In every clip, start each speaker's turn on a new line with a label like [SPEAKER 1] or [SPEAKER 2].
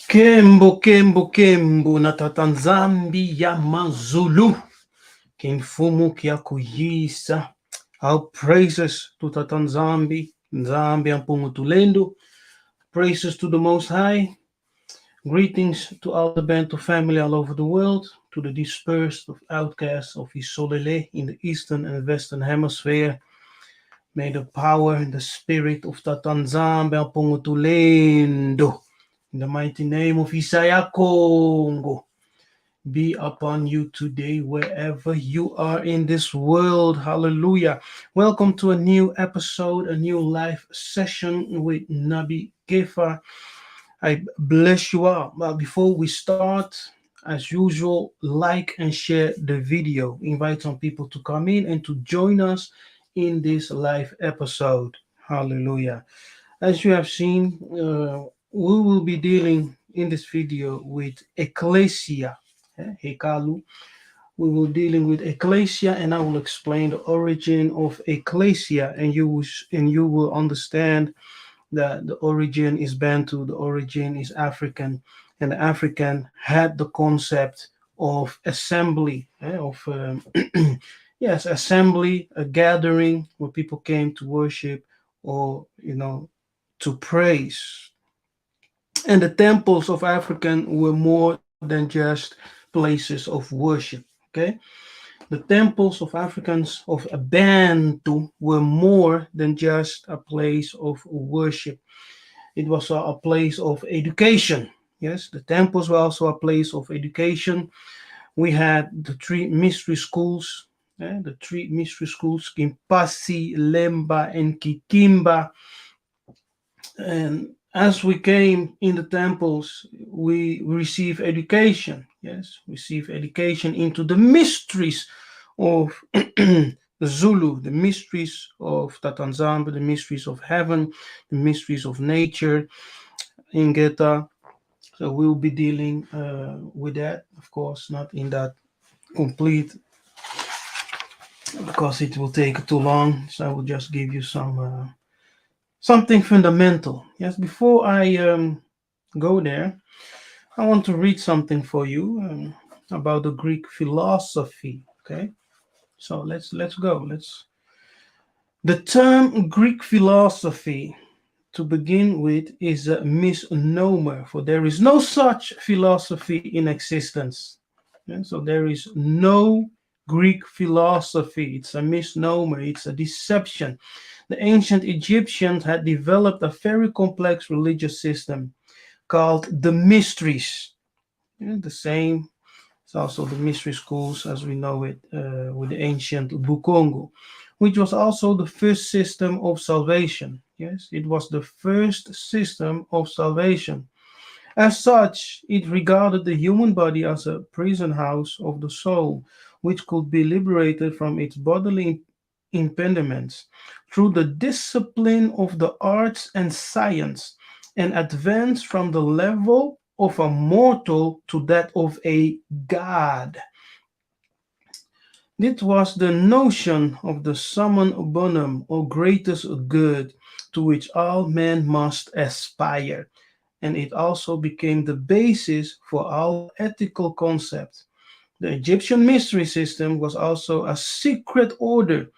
[SPEAKER 1] Kembo na tata nzambi ya mazulu kimfumu kya kuyisa. Our praises to tata nzambi ya mpungu tulendo. Praises to the Most High. Greetings to all the Bantu family all over the world, to the dispersed of outcasts of Isolele in the eastern and western hemisphere. May the power and the spirit of tata nzambi ya mpungu tulendo, in the mighty name of Yiseka'yah Congo, be upon you today, wherever you are in this world. Hallelujah. Welcome to a new episode, a new live session with Nabi Kefa. I bless you all. But before we start, as usual, like and share the video. Invite some people to come in and to join us in this live episode. Hallelujah. As you have seen, we will be dealing in this video with Ekklesia, Hekalu. We will dealing with Ecclesia, and I will explain the origin of Ecclesia, and you will understand that the origin is Bantu, the origin is African, and the African had the concept of assembly, yes, assembly, a gathering where people came to worship or to praise. And the temples of African were more than just places of worship. Okay, the temples of Africans of Bantu were more than just a place of worship. It was a place of education. Yes, the temples were also a place of education. We had the three mystery schools, Kimpasi, Lemba, and Kikimba. And as we came in the temples, we receive education. Yes, receive education into the mysteries of the Zulu, the mysteries of Tatanzamba, the mysteries of heaven, the mysteries of nature, Ingeta. So we'll be dealing with that, of course, not in that complete, because it will take too long. So I will just give you something fundamental. Yes, before I go there, I want to read something for you about the Greek philosophy. Okay, so let's go. The term Greek philosophy, to begin with, is a misnomer, for there is no such philosophy in existence. Yeah, so there is no Greek philosophy. It's a misnomer. It's a deception. The ancient Egyptians had developed a very complex religious system called the mysteries. Yeah, the same. It's also the mystery schools as we know it with the ancient BUKONGO, which was also the first system of salvation. Yes, it was the first system of salvation. As such, it regarded the human body as a prison house of the soul, which could be liberated from its bodily impediments through the discipline of the arts and science. and advanced from the level of a mortal to that of a god. This was the notion of the summum bonum, or greatest good, to which all men must aspire, and it also became the basis for all ethical concepts. The Egyptian mystery system was also a secret order,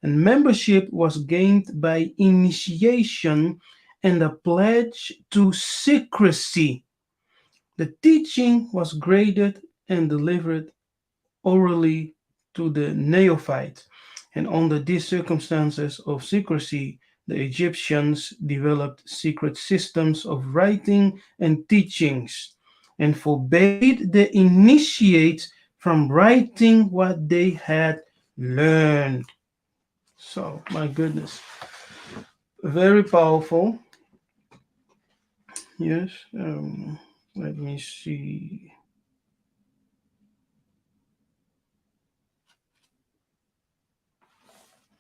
[SPEAKER 1] and membership was gained by initiation and a pledge to secrecy. The teaching was graded and delivered orally to the neophyte, and under these circumstances of secrecy, the Egyptians developed secret systems of writing and teachings and forbade the initiates from writing what they had learned. So, my goodness, very powerful. Yes. Let me see.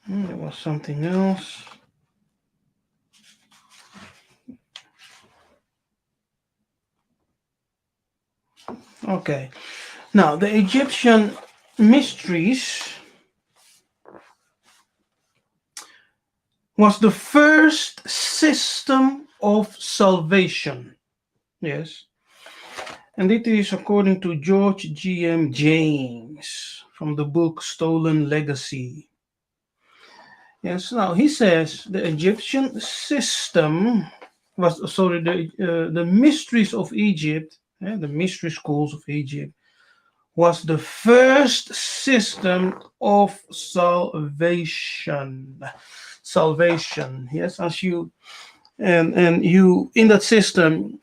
[SPEAKER 1] There was something else. Okay. Now, the Egyptian mysteries was the first system of salvation. Yes. And it is according to George G.M. James from the book Stolen Legacy. Yes, now he says the Egyptian system was, the mysteries of Egypt, the mystery schools of Egypt, was the first system of salvation. Salvation, yes, as you and you in that system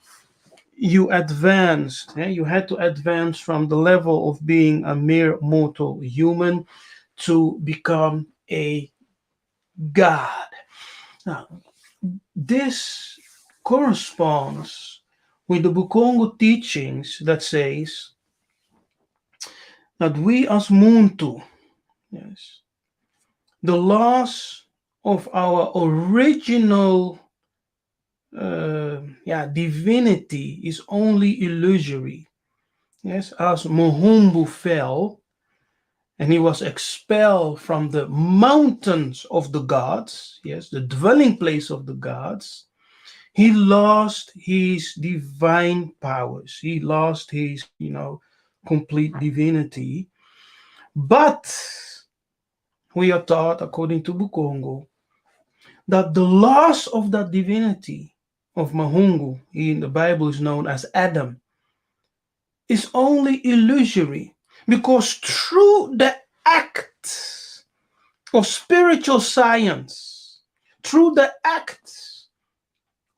[SPEAKER 1] you advanced, you had to advance from the level of being a mere mortal human to become a god. Now, this corresponds with the BUKONGO teachings that says that we as Muntu, yes, the loss of our original divinity is only illusory. Yes, as Mohumbu fell and he was expelled from the mountains of the gods, yes, the dwelling place of the gods, he lost his divine powers. He lost his, complete divinity. But we are taught, according to Bukongo, that the loss of that divinity of Mahungu in the Bible is known as Adam is only illusory, because through the act of spiritual science, through the act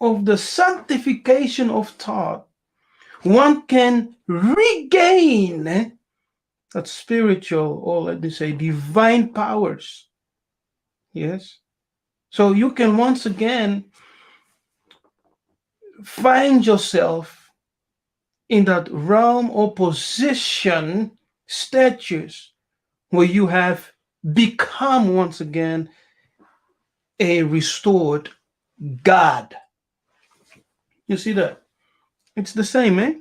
[SPEAKER 1] of the sanctification of thought, one can regain that spiritual, or let me say divine powers. Yes. So you can once again find yourself in that realm or position, status, where you have become once again a restored God. You see that? It's the same, eh?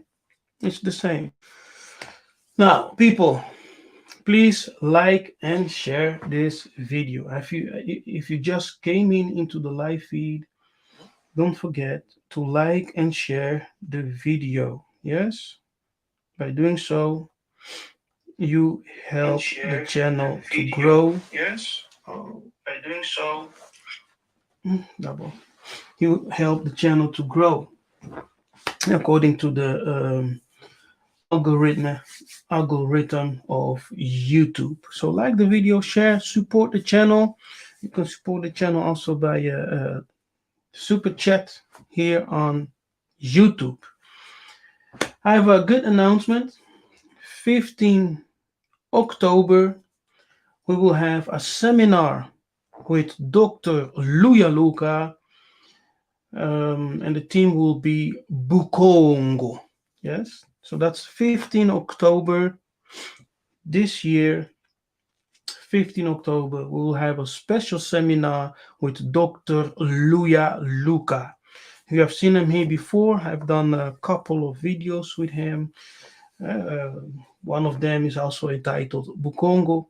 [SPEAKER 1] It's the same. Now, people, please like and share this video. If you just came into the live feed, don't forget to like and share the video. Yes? By doing so, you help the channel to grow. Yes? By doing so, double. You help the channel to grow according to the algorithm of YouTube. So like the video, share, support the channel. You can support the channel also by a super chat here on YouTube. I have a good announcement. 15 October, we will have a seminar with Dr. Luyaluka, and the theme will be BUKONGO. Yes, so that's 15 October this year. 15 October, we will have a special seminar with Dr. Luyaluka. You have seen him here before. I've done a couple of videos with him. Uh, One of them is also entitled BUKONGO.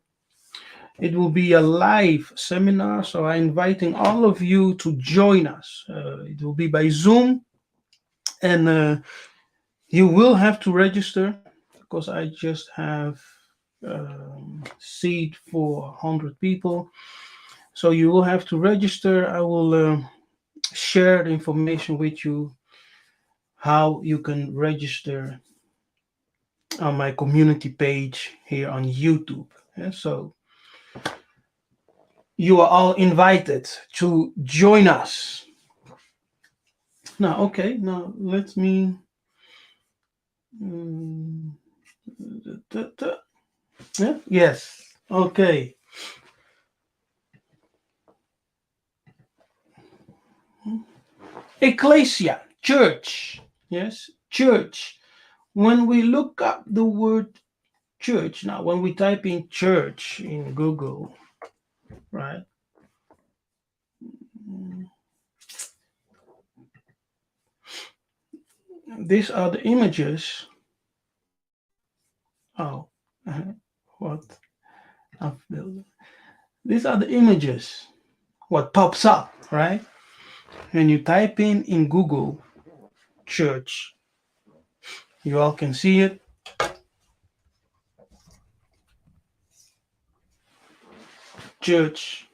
[SPEAKER 1] It will be a live seminar, so I'm inviting all of you to join us. It will be by Zoom, and you will have to register because I just have seat for 100 people. So you will have to register. I will share the information with you how you can register on my community page here on YouTube. Yeah, so you are all invited to join us. Now, okay, now let me. um, yeah, yes, okay. Ecclesia, church. Yes, church. When we look up the word church, now when we type in church in Google, right? These are the images. Oh, what I've built. These are the images. What pops up, right? When you type in Google church, you all can see it. Church.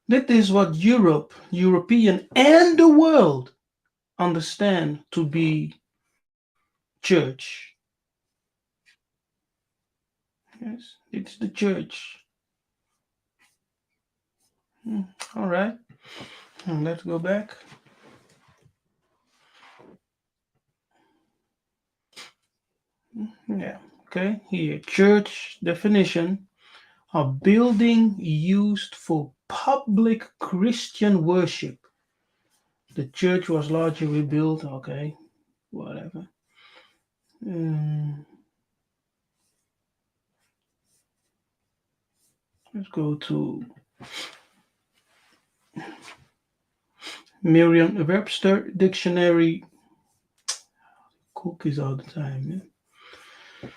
[SPEAKER 1] That is what European, and the world understand to be church. Yes, it's the church. All right. And let's go back. Yeah. Okay. Here, church definition: a building used for public Christian worship. The church was largely rebuilt. Okay, whatever. Um, let's go to Merriam-Webster dictionary. Cookies all the time. Yeah?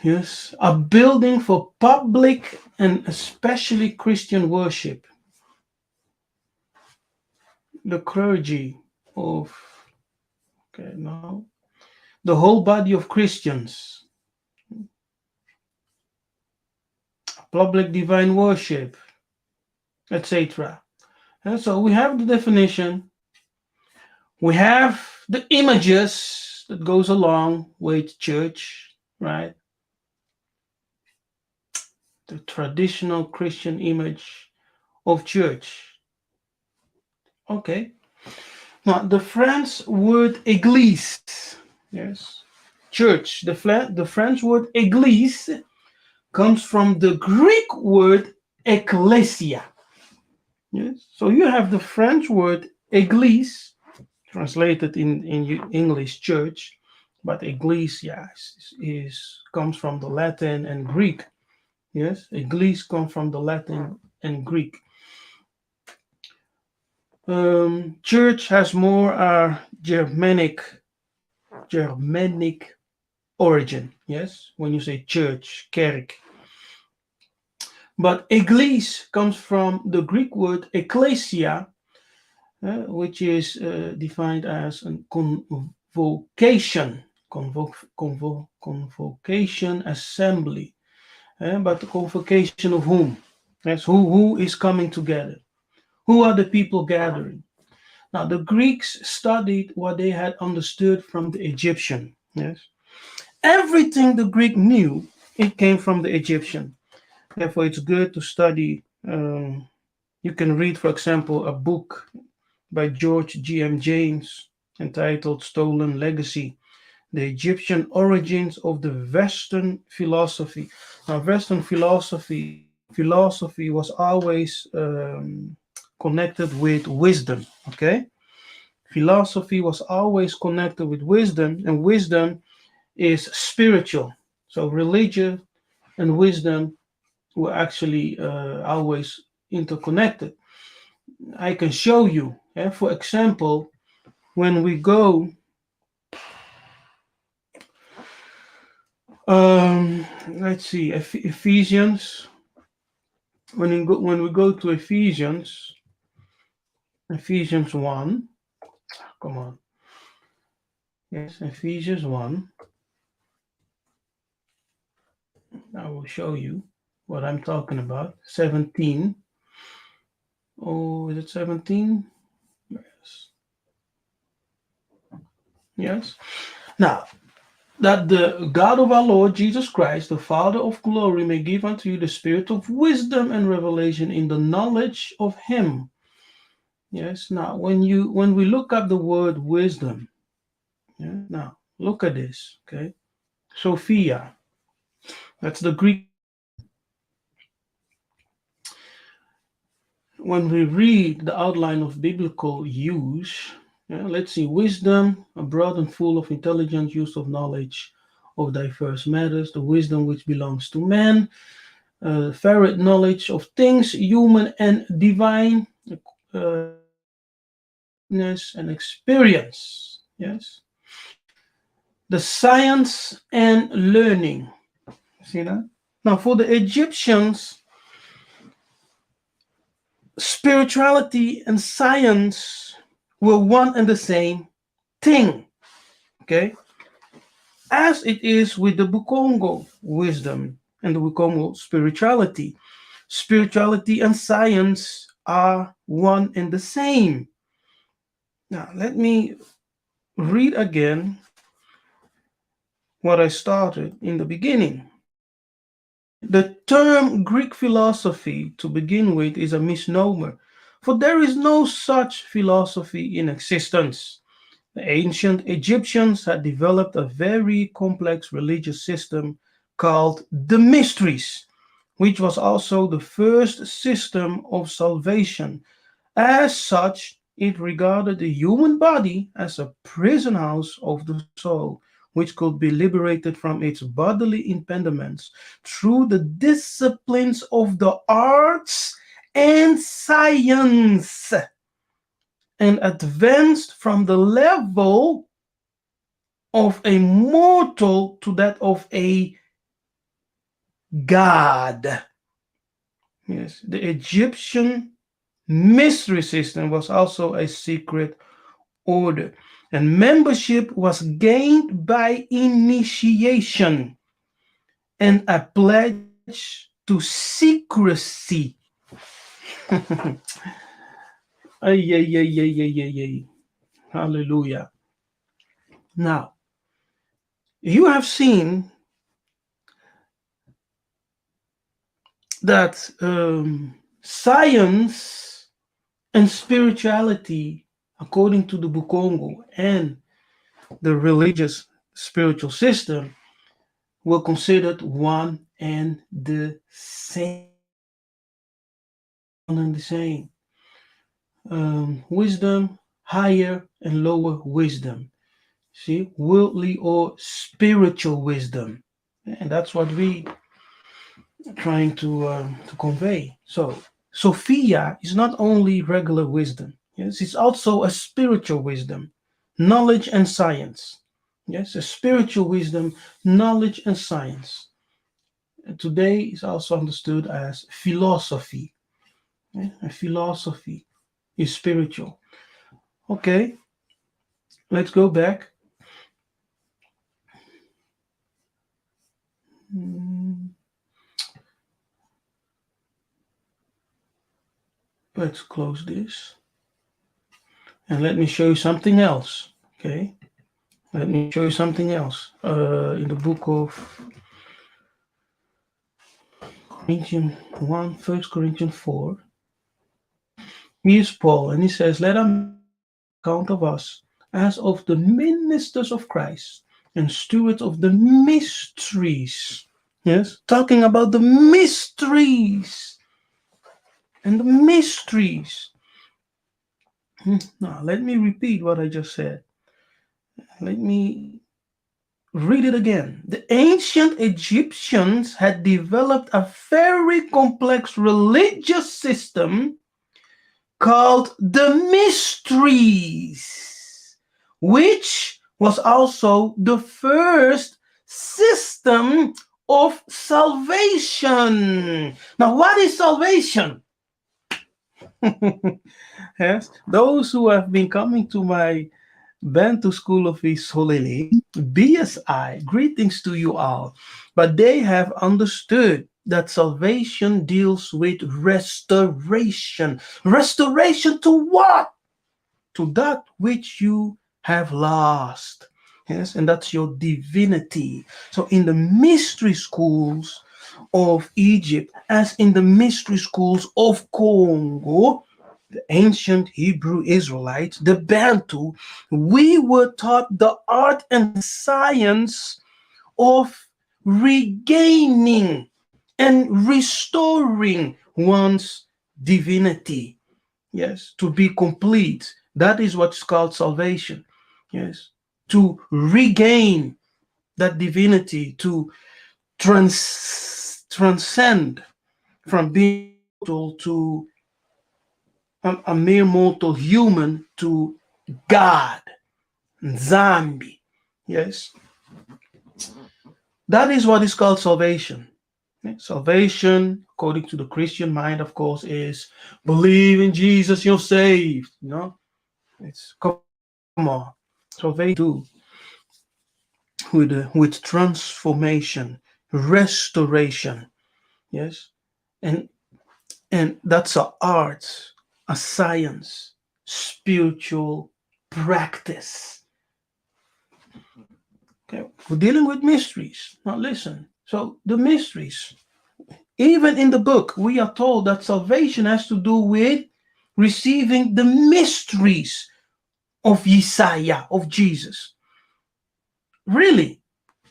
[SPEAKER 1] Yes, a building for public and especially Christian worship. The clergy of, okay, no, the whole body of Christians, public divine worship, etc. And so we have the definition, we have the images that goes along with church, right? The traditional Christian image of church. Okay. Now the French word église, yes, church. The French word église comes from the Greek word ekklesia. Yes. So you have the French word église, translated in English church, but ecclesia comes from the Latin and Greek. Yes, ecclesia comes from the Latin and Greek. Church has more Germanic origin. Yes, when you say church, kerk. But ecclesia comes from the Greek word ecclesia, which is defined as a convocation, convocation assembly. But the convocation of whom? Yes, who is coming together? Who are the people gathering? Now the Greeks studied what they had understood from the Egyptian. Yes, everything the Greek knew, it came from the Egyptian. Therefore, it's good to study. You can read, for example, a book by George G.M. James entitled Stolen Legacy: The Egyptian Origins of the Western Philosophy. Now, Western philosophy was always connected with wisdom, okay? Philosophy was always connected with wisdom, and wisdom is spiritual. So religion and wisdom were actually always interconnected. I can show you. For example, when we go, let's see, Ephesians. When we go to Ephesians 1. Come on. Yes, Ephesians 1. I will show you what I'm talking about. 17. Oh, is it 17? Yes. Yes. Now, that the God of our Lord Jesus Christ, the Father of glory, may give unto you the spirit of wisdom and revelation in the knowledge of Him. Yes. Now, when we look up the word wisdom, yeah, now look at this. Okay, Sophia. That's the Greek. When we read the outline of biblical use, yeah, let's see, wisdom, a broad and full of intelligent use of knowledge of diverse matters, the wisdom which belongs to man, varied knowledge of things human and divine, and experience. Yes, the science and learning. See that? Now, for the Egyptians, spirituality and science were one and the same thing. Okay, as it is with the BUKONGO wisdom and the BUKONGO spirituality. Spirituality and science are one and the same. Now, let me read again what I started in the beginning. The term Greek philosophy, to begin with, is a misnomer, for there is no such philosophy in existence. The ancient Egyptians had developed a very complex religious system called the Mysteries, which was also the first system of salvation. As such, it regarded the human body as a prison house of the soul, which could be liberated from its bodily impediments through the disciplines of the arts and science, and advanced from the level of a mortal to that of a god. Yes, the Egyptian mystery system was also a secret order, and membership was gained by initiation and a pledge to secrecy. Ay, ay, ay, ay, ay, ay, ay. Hallelujah. Now, you have seen that science and spirituality, according to the Bukongo and the religious spiritual system, were considered one and the same. One and the same. Wisdom, higher and lower wisdom. See, worldly or spiritual wisdom, and that's what we are trying to convey. So, Sophia is not only regular wisdom. Yes, it's also a spiritual wisdom, knowledge and science. Yes, a spiritual wisdom, knowledge and science. And today is also understood as philosophy. Yeah, a philosophy is spiritual. Okay, let's go back. Mm, Let's close this and let me show you something else. Okay, let me show you something else. In the book of Corinthians 1, 1 Corinthians 4, here's Paul, and he says, "Let us account of us as of the ministers of Christ and stewards of the mysteries." Yes, talking about the mysteries and the mysteries. Now, let me repeat what I just said. Let me read it again. The ancient Egyptians had developed a very complex religious system called the mysteries, which was also the first system of salvation. Now, what is salvation? Yes, those who have been coming to my Bantu School of Isolele, BSI, greetings to you all. But they have understood that salvation deals with restoration. Restoration to what? To that which you have lost. Yes, and that's your divinity. So in the mystery schools of Egypt, as in the mystery schools of Congo, the ancient Hebrew Israelites, the Bantu, we were taught the art and science of regaining and restoring one's divinity. Yes, to be complete. That is what's called salvation. Yes, to regain that divinity, to transcend from being mortal to a mere mortal human to God, Zambi. Yes, that is what is called salvation. Salvation, according to the Christian mind, of course, is believe in Jesus, you're saved. You know, it's come on. Salvation do with transformation, restoration. Yes, and that's a art, a science, spiritual practice. Okay, we're dealing with mysteries. Now listen. So the mysteries, even in the book, we are told that salvation has to do with receiving the mysteries of Yiseka'yah, of Jesus. Really,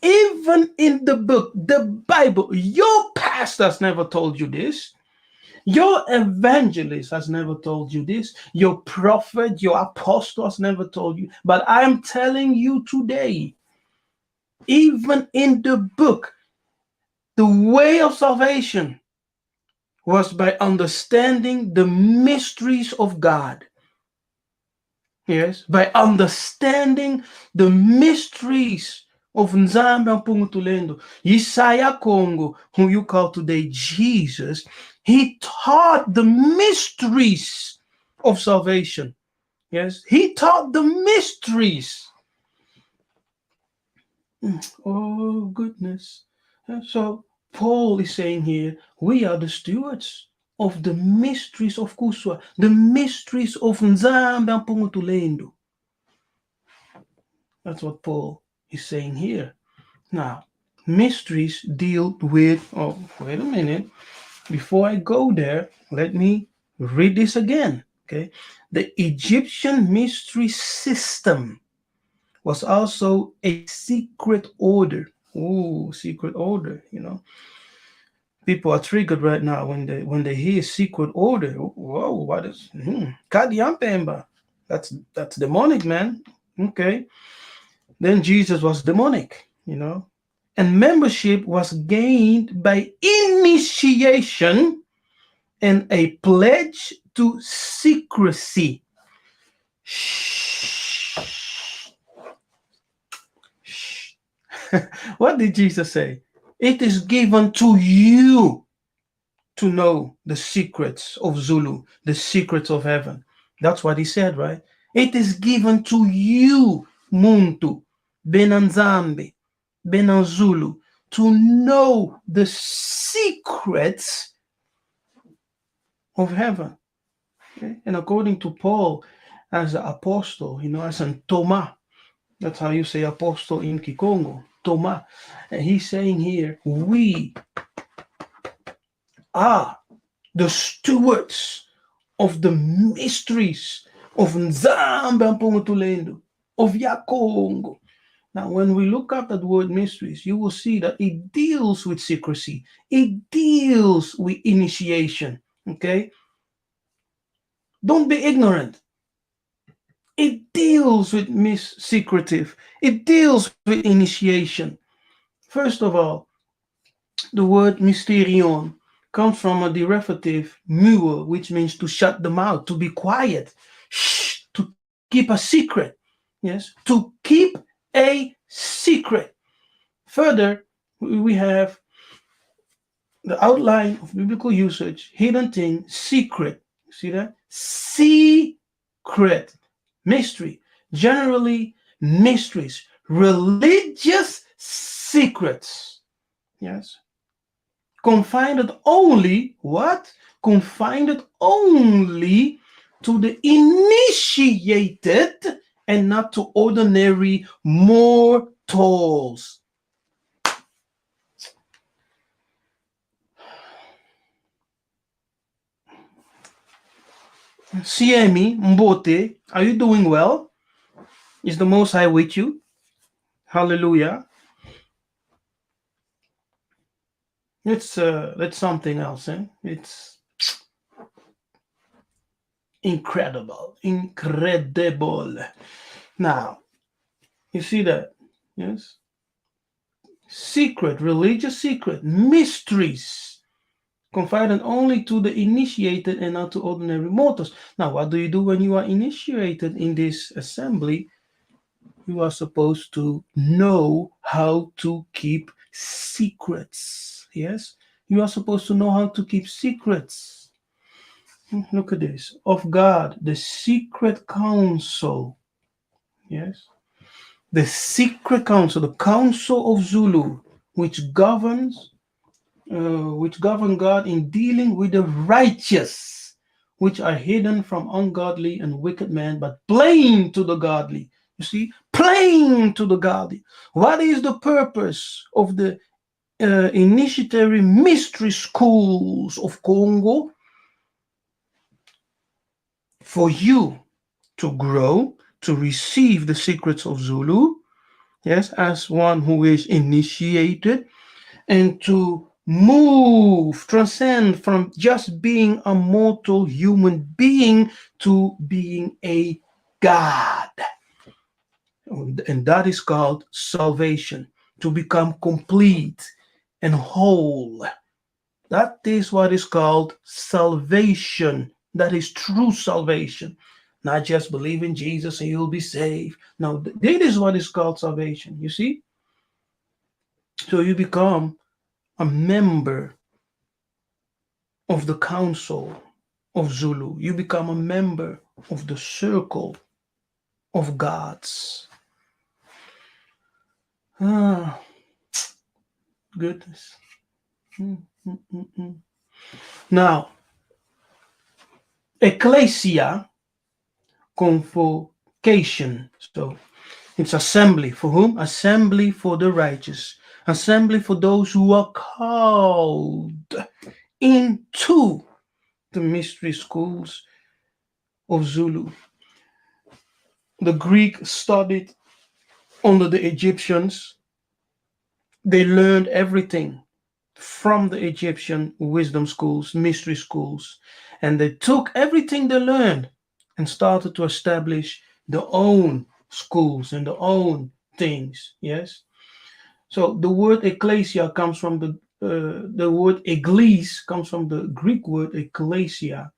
[SPEAKER 1] even in the book, the Bible, your pastors never told you this. Your evangelist has never told you this. Your prophet, your apostle has never told you. But I'm telling you today, even in the book, the way of salvation was by understanding the mysteries of God. Yes, by understanding the mysteries of Nzambe Mpungutulendo. Yiseka'yah Congo, whom you call today Jesus, he taught the mysteries of salvation. Yes, he taught the mysteries. Oh, goodness. So, Paul is saying here, we are the stewards of the mysteries of Kuswa, the mysteries of Nzambe Mpungutulendo. That's what Paul is saying here. Now, mysteries deal with, oh, wait a minute. Before I go there, let me read this again. Okay. The Egyptian mystery system was also a secret order. Oh, secret order, you know. People are triggered right now when they hear secret order. Whoa, what is Kadiampemba? That's demonic, man. Okay. Then Jesus was demonic, you know. And membership was gained by initiation and a pledge to secrecy. Shh. Shh. What did Jesus say? It is given to you to know the secrets of Zulu, the secrets of heaven. That's what he said, right? It is given to you, Muntu, Benanzambe, Benanzulu, to know the secrets of heaven. Okay? And according to Paul, as an apostle, you know, as an Thomas, that's how you say apostle in Kikongo, Thomas. And he's saying here, we are the stewards of the mysteries of Nzambe Mpungutulendo, of Yakongo. Now, when we look up at the word mysteries, you will see that it deals with secrecy. It deals with initiation. Okay? Don't be ignorant. It deals with secretive. It deals with initiation. First of all, the word mysterion comes from a derivative muo, which means to shut the mouth, to be quiet, shh, to keep a secret. Yes, to keep a secret. Further, we have the outline of biblical usage, hidden thing, secret. See that? Secret, mystery. Generally, mysteries, religious secrets. Yes. Confined only, what? Confined only to the initiated and not to ordinary mortals. Siemi Mbote, are you doing well? Is the Most High with you? Hallelujah. That's something else, eh? It's incredible. Incredible. Now, you see that? Yes? Secret, religious secret, mysteries, confided only to the initiated and not to ordinary mortals. Now, what do you do when you are initiated in this assembly? You are supposed to know how to keep secrets. Yes? You are supposed to know how to keep secrets. Look at this. Of God, the secret council. Yes? The secret council, the council of Zulu, which govern God in dealing with the righteous, which are hidden from ungodly and wicked men, but plain to the godly. You see, plain to the godly. What is the purpose of the initiatory mystery schools of Congo? For you to grow, to receive the secrets of Zulu, yes, as one who is initiated, and to move, transcend from just being a mortal human being to being a God. And that is called salvation, to become complete and whole. That is what is called salvation. That is true salvation. Not just believe in Jesus and you'll be saved. No, that is what is called salvation. You see? So you become a member of the council of Zulu. You become a member of the circle of gods. Ah, goodness. Now, Ekklesia, convocation. So it's assembly. For whom? Assembly for the righteous. Assembly for those who are called into the mystery schools of Zulu. The Greek studied under the Egyptians. They learned everything from the Egyptian wisdom schools, mystery schools, and they took everything they learned and started to establish their own schools and their own things. Yes. So the word ecclesia comes from the word eglise comes from the Greek word ecclesia,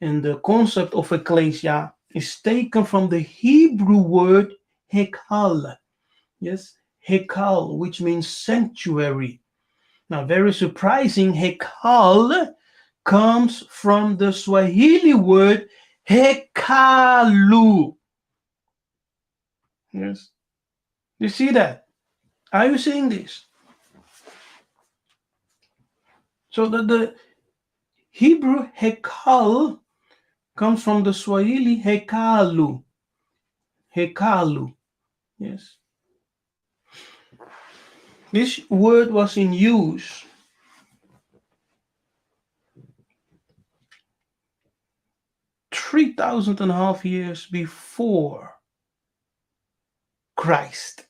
[SPEAKER 1] and the concept of ecclesia is taken from the Hebrew word hekal. Yes, hekal, which means sanctuary. Now, very surprising, hekal comes from the Swahili word hekalu. Yes, you see that? Are you seeing this? So that the Hebrew hekal comes from the Swahili hekalu. Hekalu. Yes. This word was in use 3,000 and a half years before Christ.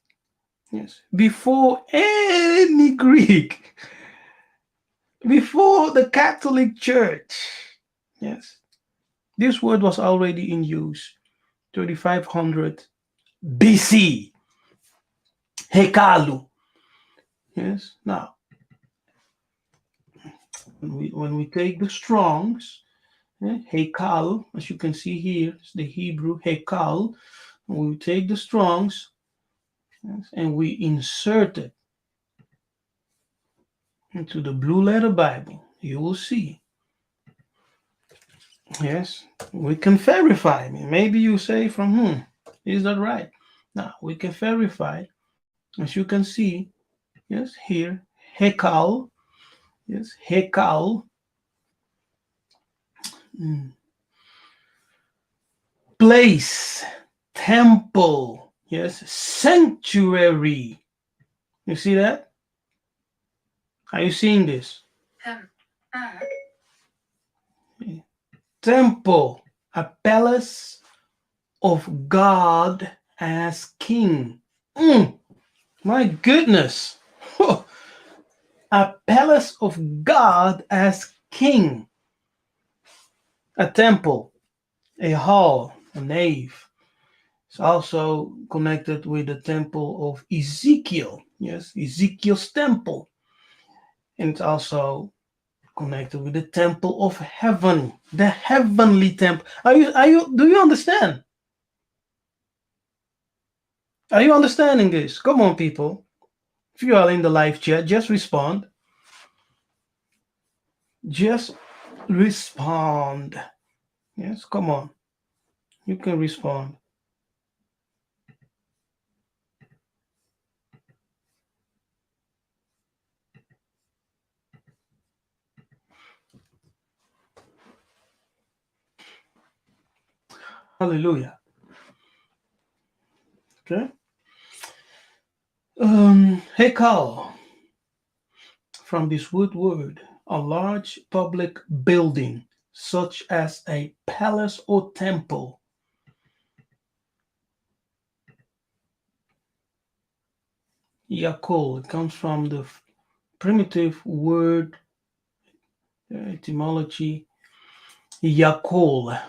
[SPEAKER 1] Yes. Before any Greek. Before the Catholic Church. Yes. This word was already in use 3500 BC. Hekalu. Yes. Now, When we take the Strongs, Hekal, as you can see here, it's the Hebrew Hekal. When we take the Strongs, yes, and we insert it into the Blue Letter Bible, you will see. Yes, we can verify. Maybe you say from is that right? Now we can verify. As you can see, yes, here, Hekal, yes, Hekal, mm, place, temple, yes, sanctuary. You see that? Are you seeing this? Temple, a palace of God as king. My goodness. A palace of God as king. A temple, a hall, a nave. It's also connected with the temple of Ezekiel. Yes, Ezekiel's temple. And it's also connected with the temple of heaven, the heavenly temple. Do you understand? Are you understanding this? Come on, people. If you are in the live chat, just respond. Just respond. Yes, come on. You can respond. Hallelujah. Okay. Hekal, from this root word, a large public building, such as a palace or temple. Yakol, it comes from the primitive word etymology, Yakol,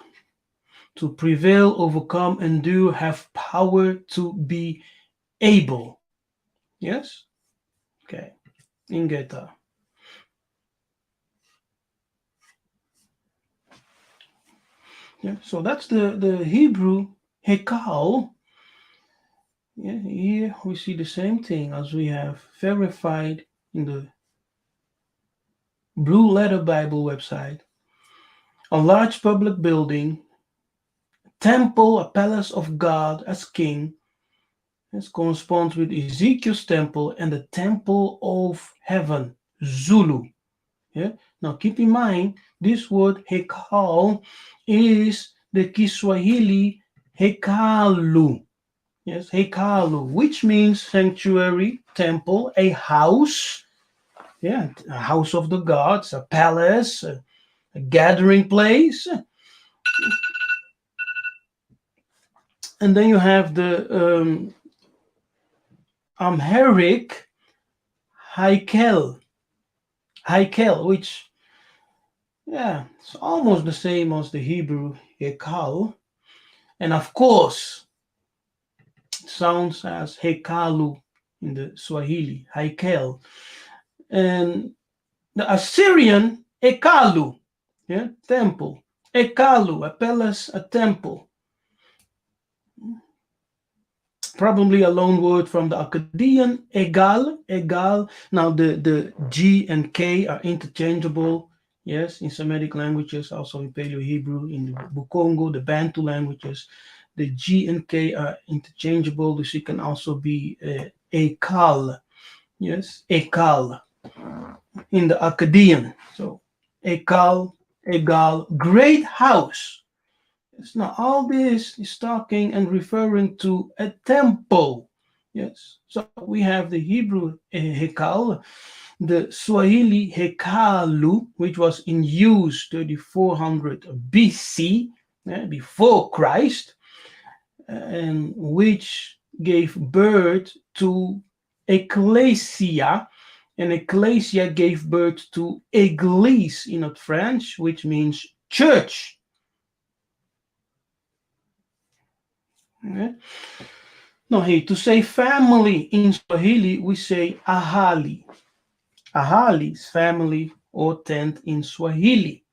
[SPEAKER 1] to prevail, overcome, endure, have power, to be able. Yes? Okay. Ingeta. Yeah, so that's the Hebrew Hekal. Yeah, here we see the same thing as we have verified in the Blue Letter Bible website. A large public building, temple, a palace of God as king. This corresponds with Ezekiel's temple and the temple of heaven, Zulu. Yeah. Now keep in mind, this word hekal is the Kiswahili hekalu. Yes, hekalu, which means sanctuary, temple, a house. Yeah, a house of the gods, a palace, a gathering place. And then you have the Amharic Haikel, Haikel, which, yeah, it's almost the same as the Hebrew Hekal. And of course, it sounds as Hekalu in the Swahili, Haikel. And the Assyrian Ekalu, yeah, temple. Ekalu, a palace, a temple. Probably a loan word from the Akkadian, egal, egal. Now the G and K are interchangeable. Yes, in Semitic languages, also in Paleo-Hebrew, in the BUKONGO, the Bantu languages, the G and K are interchangeable. This can also be ekal. Yes, ekal in the Akkadian. So ekal, egal, great house. Yes, now all this is talking and referring to a temple. Yes, so we have the Hebrew hekal, the Swahili hekalu, which was in use 3400 BC, before Christ, and which gave birth to Ekklesia, and Ecclesia gave birth to Église in French, which means church. Okay. Now, here to say family in Swahili, we say ahali. Ahali is family, or tent in Swahili.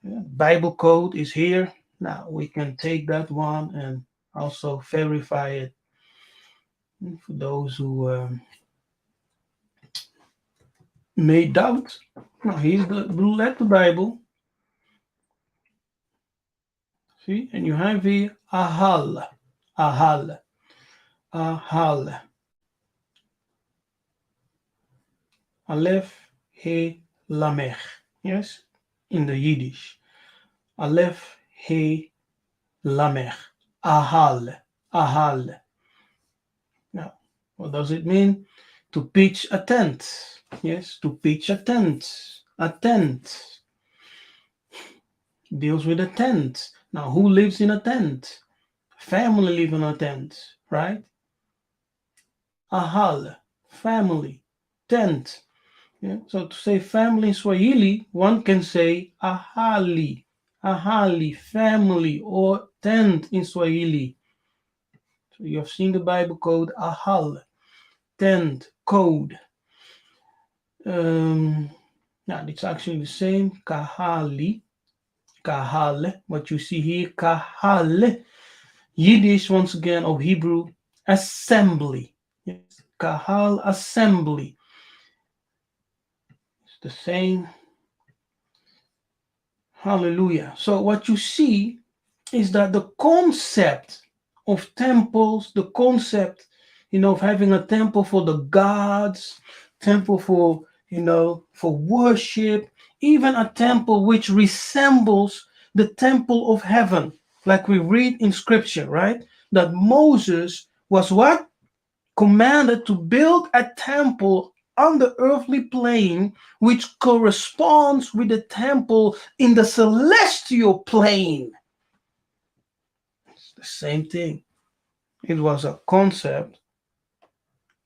[SPEAKER 1] Bible code is here. Now we can take that one and also verify it for those who may doubt. Now here's the blue letter Bible. See, and you have here Ahal, Ahal, Ahal, Aleph, He, Lamech. Yes, in the Yiddish. Aleph, He, Lamech. Ahal, Ahal. Now, what does it mean? To pitch a tent. Yes, to pitch a tent. A tent deals with a tent. Now, who lives in a tent? Family live in a tent, right? Ahal, family, tent. Yeah? So to say family in Swahili, one can say ahali, ahali, family or tent in Swahili. So you have seen the Bible code ahal, tent, code. Now it's actually the same, kahali, kahale. What you see here, kahale. Yiddish, once again, or Hebrew, assembly. Yes, kahal, assembly. It's the same. Hallelujah. So what you see is that the concept of temples, the concept, of having a temple for the gods, temple for, for worship, even a temple which resembles the temple of heaven, like we read in scripture, right? That Moses was what? Commanded to build a temple on the earthly plane which corresponds with the temple in the celestial plane. It's the same thing. It was a concept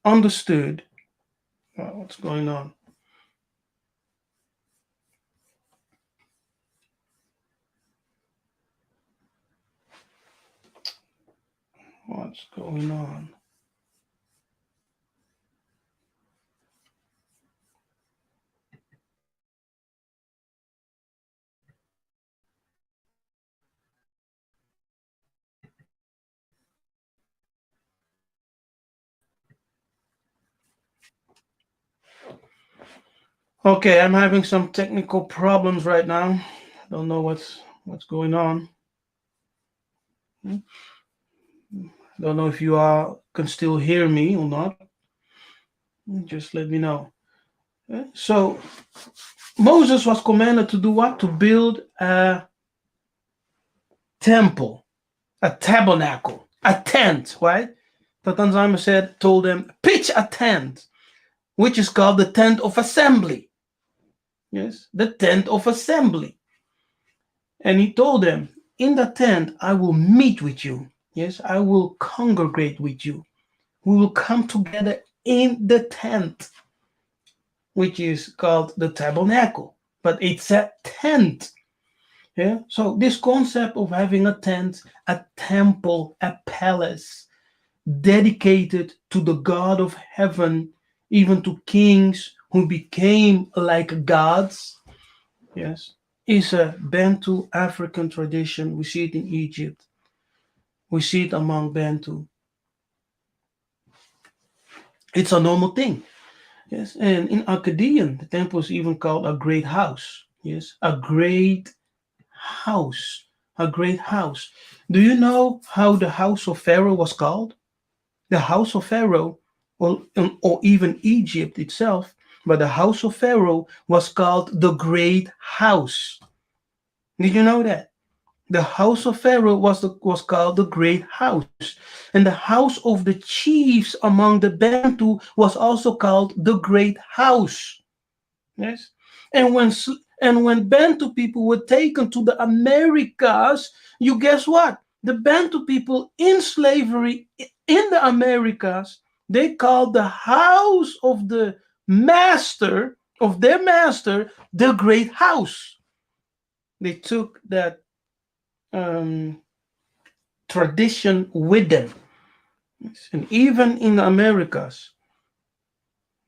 [SPEAKER 1] understood. What's going on? What's going on? Okay, I'm having some technical problems right now. Don't know what's going on. Don't know if you can still hear me or not. Just let me know. So Moses was commanded to do what? To build a temple, a tabernacle, a tent, right? Tatanzima told them, pitch a tent, which is called the tent of assembly. Yes, the tent of assembly. And he told them, in the tent, I will meet with you. Yes, I will congregate with you. We will come together in the tent, which is called the tabernacle. But it's a tent. Yeah. So this concept of having a tent, a temple, a palace dedicated to the God of heaven, even to kings who became like gods, yes, is a Bantu African tradition. We see it in Egypt. We see it among Bantu. It's a normal thing. Yes. And in Akkadian, the temple is even called a great house. Yes. A great house. A great house. Do you know how the house of Pharaoh was called? The house of Pharaoh, or even Egypt itself, but the house of Pharaoh was called the great house. Did you know that? The house of Pharaoh was called the great house. And the house of the chiefs among the Bantu was also called the great house. Yes. And when Bantu people were taken to the Americas, you guess what? The Bantu people in slavery in the Americas, they called the house of the master, of their master, the great house. They took that tradition with them. And even in the Americas,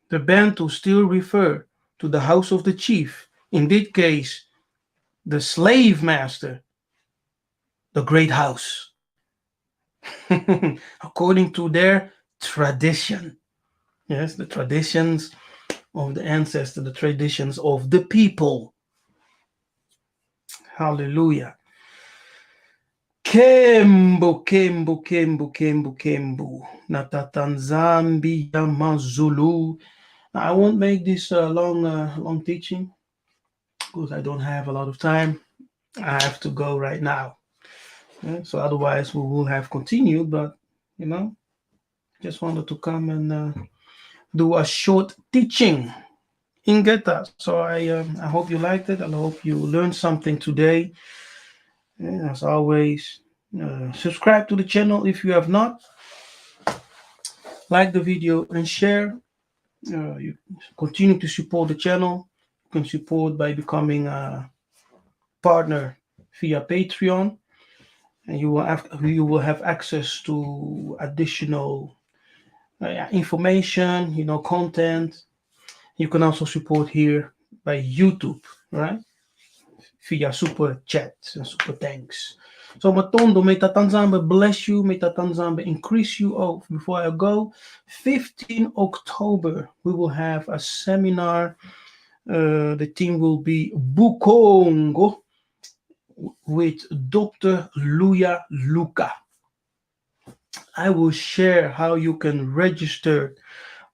[SPEAKER 1] the Bantu still refer to the house of the chief, in this case, the slave master, the great house, according to their tradition. Yes, the traditions of the ancestors, the traditions of the people. Hallelujah. Kembo, Kembo, Kembo, Kembo, Kembo. Natatanzambi Yamazulu. I won't make this a long teaching because I don't have a lot of time. I have to go right now. Yeah, so otherwise we will have continued, but you know, just wanted to come and do a short teaching in Geta. So I hope you liked it. I hope you learned something today. And as always, subscribe to the channel if you have not. Like the video and share. You continue to support the channel. You can support by becoming a partner via Patreon, and you will have access to additional information, content. You can also support here by YouTube, right? Via super chat and super thanks. So Matondo, may Tatanzamba bless you, may Tatanzamba increase you. Oh, before I go, 15 October, we will have a seminar. The team will be BUKONGO with Dr. Luyaluka. I will share how you can register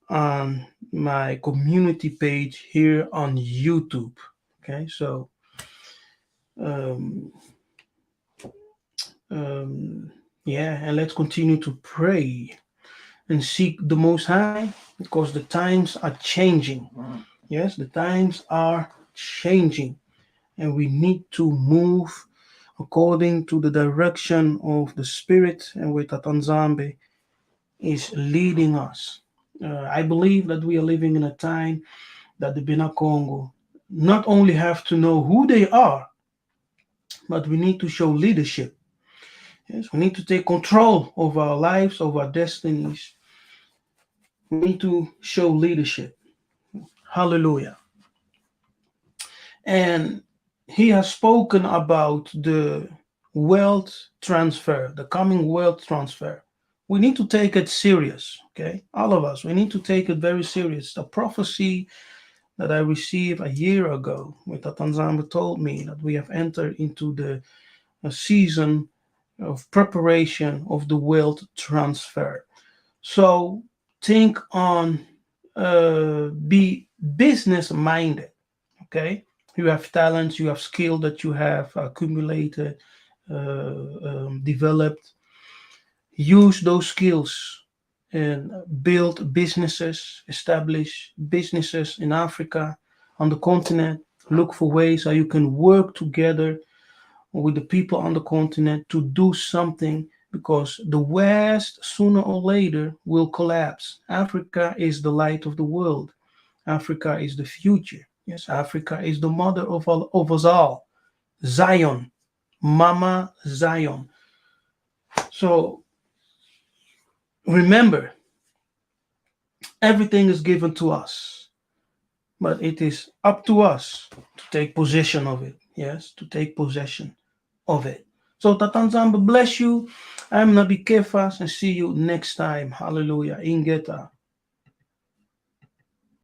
[SPEAKER 1] on my community page here on YouTube. Okay, so um, yeah, and let's continue to pray and seek the Most High because the times are changing. Yes, the times are changing, and we need to move according to the direction of the Spirit and where Tatanzambe is leading us. I believe that we are living in a time that the Bina Congo not only have to know who they are, but we need to show leadership. Yes, we need to take control of our lives, of our destinies. We need to show leadership. Hallelujah. And he has spoken about the wealth transfer, the coming wealth transfer. We need to take it serious, okay? All of us, we need to take it very serious. The prophecy that I received a year ago, with Tatanzamba told me that we have entered into the a season of preparation of the wealth transfer. So think on be business minded. Okay, you have talents, you have skill that you have accumulated, developed. Use those skills and build businesses, establish businesses in Africa, on the continent. Look for ways how you can work together with the people on the continent to do something because the West, sooner or later, will collapse. Africa is the light of the world. Africa is the future. Yes, Africa is the mother of us all. Zion, Mama Zion. So remember, everything is given to us, but it is up to us to take possession of it. Yes, to take possession of it. So Tatanzamba bless you. I'm Nabi Kefas and see you next time. Hallelujah. Ingeta.